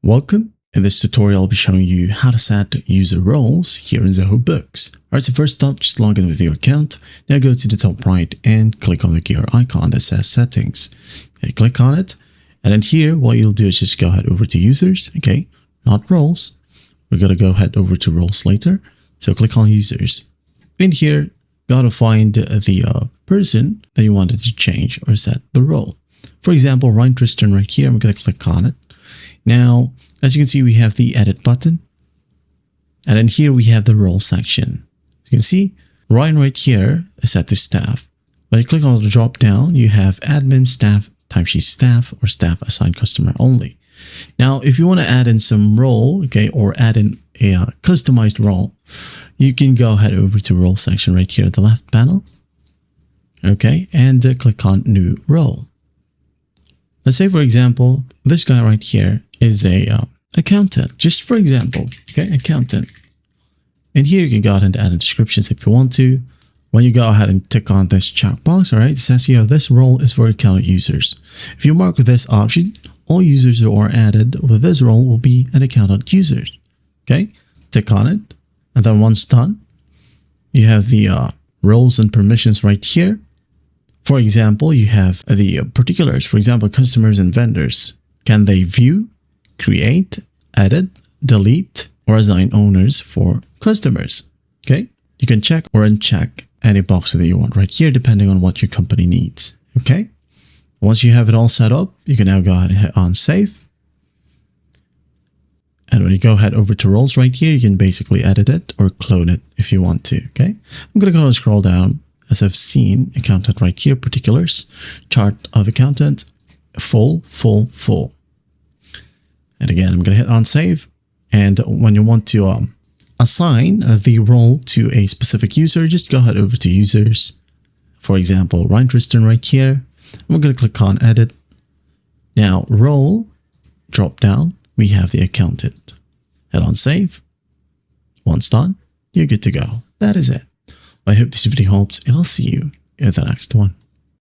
Welcome. In this tutorial, I'll be showing you how to set user roles here in Zoho Books. Alright, so first up, just log in with your account. Now go to the top right and click on the gear icon that says settings. Okay, click on it. And then here, what you'll do is just go ahead over to users. Okay, not roles. We're going to go ahead over to roles later. So click on users. In here, got to find the person that you wanted to change or set the role. For example, Ryan Tristan right here. I'm going to click on it. Now, as you can see, we have the edit button. And then here we have the role section. You can see Ryan right here is set to staff. When you click on the drop down, you have admin, staff, timesheet staff, or staff assigned customer only. Now, if you want to add in some role, okay, or add in a customized role, you can go ahead over to role section right here at the left panel. Okay, and click on new role. Let's say, for example, this guy right here is a accountant, just for example, okay, accountant. And here you can go ahead and add in descriptions if you want to. When you go ahead and tick on this checkbox, all right, it says here, this role is for accountant users. If you mark this option, all users who are added with this role will be an accountant users. Okay, tick on it. And then once done, you have the roles and permissions right here. For example, you have the particulars, for example, customers and vendors. Can they view, create, edit, delete, or assign owners for customers? Okay, you can check or uncheck any box that you want right here, depending on what your company needs. Okay, once you have it all set up, you can now go ahead and hit on save. And when you go ahead over to roles right here, you can basically edit it or clone it if you want to. Okay, I'm going to go and scroll down. As I've seen, accountant right here, particulars, chart of accountant, full. And again, I'm going to hit on save. And when you want to assign the role to a specific user, just go ahead over to users. For example, Ryan Tristan right here. I'm going to click on edit. Now, role, drop down, we have the accountant. Hit on save. Once done, you're good to go. That is it. I hope this video helps, and I'll see you in the next one.